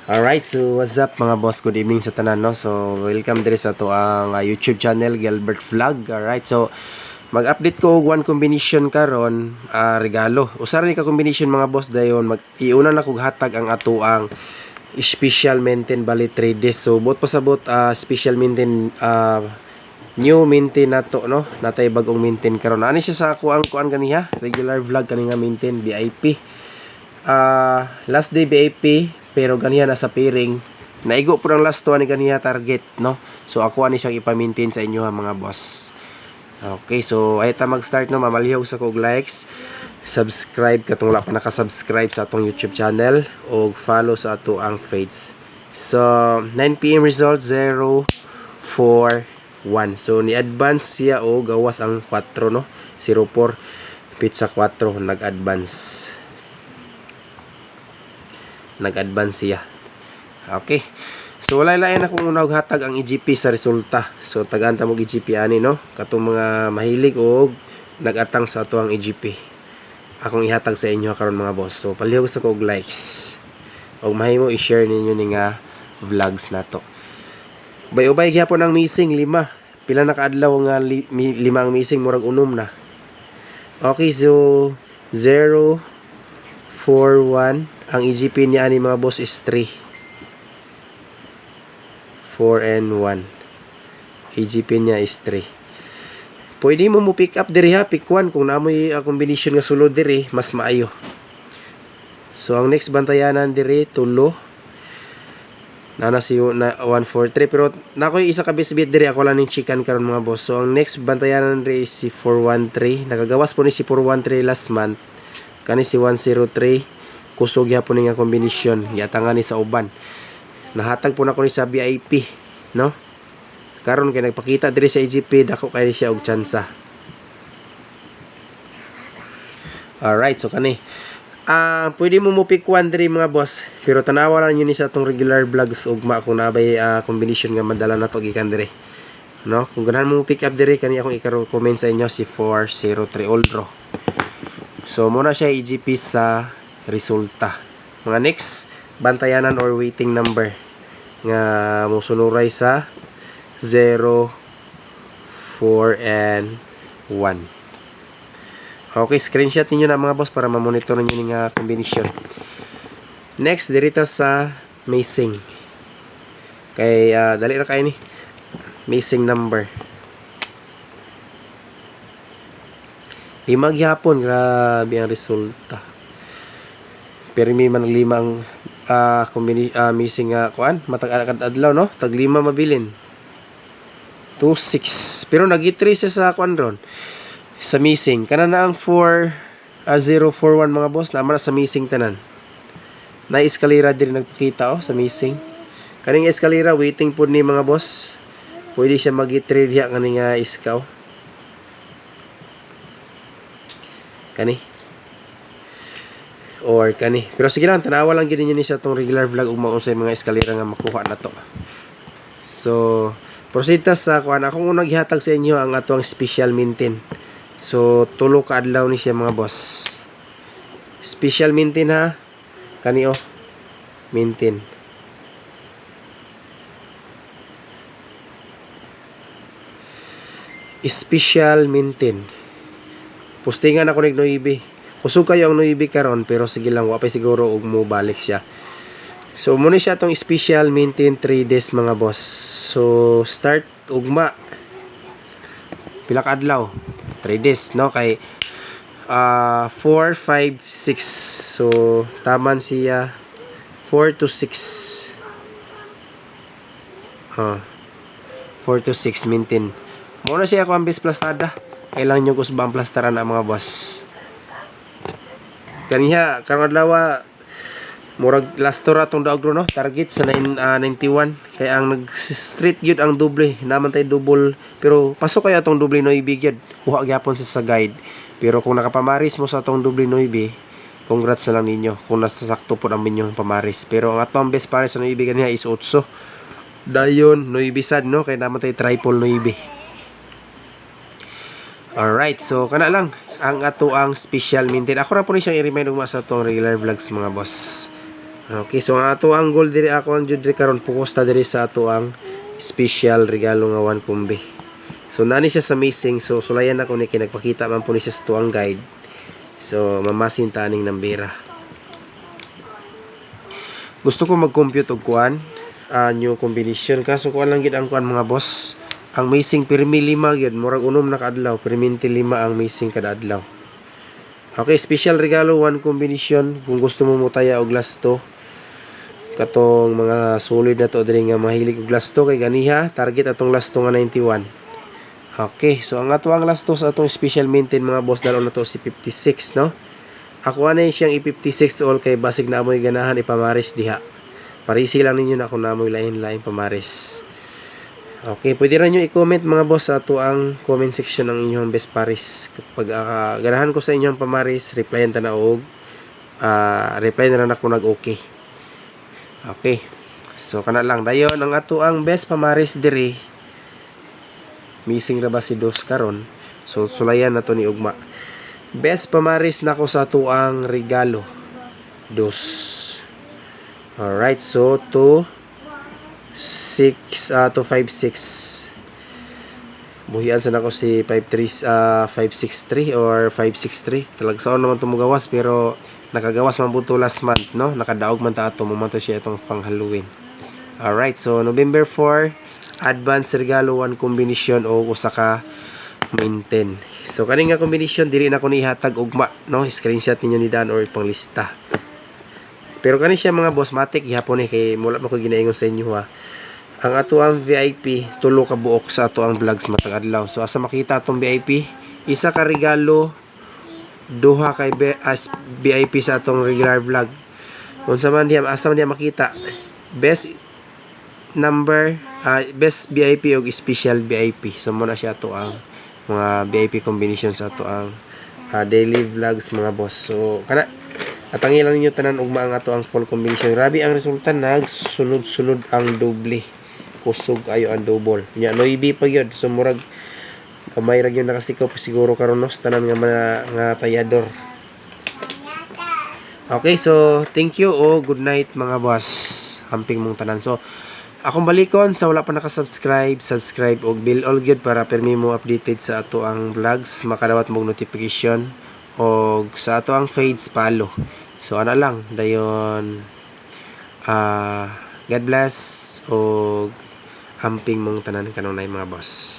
Alright, so what's up mga boss? Good evening sa tanan, no? So welcome diri sa to ang YouTube channel Gilbert Vlog. Alright, so mag-update ko og one combination karon, regalo. Usa ra ni ka combination mga boss dayon. Iuna na kog hatag ang ato ang special maintain bali 3 days. So bot pasabot special maintain new maintain nato, no? Natay bagong maintain karon. Ani siya sa ako ang kuan kaniya, regular vlog kani nga maintain VIP. Last day VIP pero ganiya na sa piring. Naigo po ng last one ni ganiya target, no? So ako ani siyang ipa-maintain sa inyo ha mga boss. Okay, so ay ta mag-start, no? Mamalihog sa kog likes, subscribe katong wala pa naka-subscribe sa atong YouTube channel o follow sa ato ang page. So 9 PM result 041. So ni advance siya o gawas ang 4, no? 04 pizza 4 nag-advance siya. Okay, so wala lain akong unang hatag ang EGP sa resulta. So tagaan ta mo EGP ani, no? Katong mga mahilig og nagatang sa ato ang EGP akong ihatag sa inyo karon mga boss. So palihog sa kog likes og mahimo i-share ninyo ni nga vlogs nato. Ubay gyapon ang missing 5. Pila na kaadlaw nga 5 ang missing, murag unom na. Okay, so 041 ang EGP niya ani mga boss is 3. 4 and 1. EGP niya is 3. Pwede mo pick up diri ha, pick 1 kung namoy combination nga sulod diri, mas maayo. So ang next bantayanan diri tulo. Nana si 143 pero nakoy isa ka bisbit diri, ako lang ning chicken karon mga boss. So ang next bantayanan diri si 413. Nakagawas po ni si 413 last month. Kani si 103. Kusog yapon ni nga combination, giatangan ni sa uban. Nahatag po na ko ni sa VIP, no? Karon kay nagpakita diri sa EGP, dako kay siya og tsansa. Alright, so kani pwede mo pick 1 diri mga boss, pero tanawa lang yun ni sa atong regular vlogs ugma kung nabay combination nga madala na to gikan diri, no? Kung ganahan mo pick up diri, kani akong i-comment sa inyo si 403 Oldro. So muna siya EGP sa resulta. Mga next bantayanan or waiting number nga musunuray sa 0, 4 and 1. Okay, screenshot niyo na mga boss para ma-monitor niyo nga combination. Next dirita sa missing. Kay dali ra kay ni missing number. 5 gyapon, grabe ang resulta. Pero may man 5 missing kuan matag adlaw, no? Tag 5 mabilin 26 pero nagi-3 siya sa kuan ron sa missing. Kana na ang 041 mga boss, naman na sa missing tanan. Na eskalera din nagpakita sa missing. Kaning eskalera waiting po ni mga boss, pwede siya magi-3 diha kaning iskaw kani or kani. Pero sige lang, tanawa lang gid niyo ni sa tong regular vlog ug mausay mga eskalera nga makuha na to. So proceed ta sa kuan. Akong unang gihatag sa inyo ang atong special maintain. So tulo ka adlaw ni siya mga boss. Special maintain ha, kani maintain. Special maintain. Postingan ako ni Noibi. Kusog kayo ang Noibi karon, pero sige lang, wapay siguro og mo balik siya. So muna siya tong special maintain 3 days mga boss. So start ugma pila ka adlaw, 3 days, no? Kay 4, 5, 6. So taman siya 4 to 6. 4 to 6 maintain. Muna siya ako ang base plastada. Kailangan nyo kusbang plastaran ang mga boss. Kaniya karong adlaw murag last tour atong daog, no? Target sa 91. Kaya ang nag-street gyud ang doble. Naman tay double, pero pasok kaya atong doble Noibi gyud. Kuha gyapon sa guide. Pero kung nakapamaris mo sa atong doble Noibi, congrats na lang ninyo kung nasasakto po ang inyong pamaris. Pero ang atong best pares sa Noibi kaniya is 8. Dayon Noibi sad, no? Kaya naman tay triple Noibi. Alright, so kana lang. ang ato ang special maintain. Ako ra po ni siyang i-remind ugma sa atong regular vlogs mga boss. Okay, so ang ato ang goal diri ako ang jud karon focus ta diri sa ato ang special regalo nga 1 kumbi. So nani siya sa missing, so sulayan ako ni kay nagpakita man po ni siya sa tuang guide. So mamasin ta aning nambera. Gusto ko mag-compute og kuan, new combination kaso kuan lang gid ang kuan mga boss. Ang missing pirmi 5 gyud, murag unom na kaadlaw, pirminti 5 ang missing kada adlaw. Okay, special regalo 1 combination kung gusto mo mutaya og lasto. Katong mga solid na to diri nga mahilig og lasto kay ganiha, target atong lasto nga 91. Okay, so ang ato ang lasto sa atong special maintain mga boss dalon na to si 56, no? Ako anay siyang i-56 all kay basig na amoy ganahan ipamaris diha. Parisi lang ninyo na kung namoy lain-lain pamaris. Okay, pwede rin nyo i-comment mga boss sa ato ang comment section ng inyong best paris. Kapag ganahan ko sa inyong pamaris, replyan ta na og reply na lang ako nag-okay. Okay. So kana lang dayon ang ato ang best pamaris diri. Missing ra ba si dos karon? So sulayan na to ni ugma. Best pamaris nako sa ato ang regalo. Dos. Alright, so to 5-6 buhian sa nako si 563 or 563 talag saon naman tumugawas pero nakagawas man po to last month, no? Nakadaog man ta ato mo man to siya itong pang Halloween. Alright, so November 4 advance regalo 1 combination o usa ka maintain. So kani nga combination diri na ko ni ihatag ugma, no? Screenshot ninyo ni Dan or pang lista. Pero kani siya mga boss matik gihapon kay mula man ko ginaingon sa inyo ha. Ang ato ang VIP tulo ka buok sa ato ang vlogs matag adlaw. So asa makita atong VIP, isa ka regalo, duha kay VIP sa atong regular vlog. Unsa man diha asa man diha makita, best number, best VIP ug special VIP. So mo na siya ato ang mga VIP combination sa ato ang daily vlogs mga boss. So kana atangin lang ninyo tanan ugma ang ato ang full combination. Grabe ang resulta, nagsunod-sunod ang doble. Kusog ayo ang double. Nya noibi pa gyud. So murag kamay ra gyud nakasikaw siguro karon nos tanan nga tayador. Okay, so thank you o good night mga boss. Hamping mong tanan. So akong balikon sa wala pa naka-subscribe, subscribe og bell all gyud para permi mo updated sa ato ang vlogs, makadawat mong notification og sa ato ang feeds follow. So ana lang dayon God bless og amping mong tanan kanunay mga boss.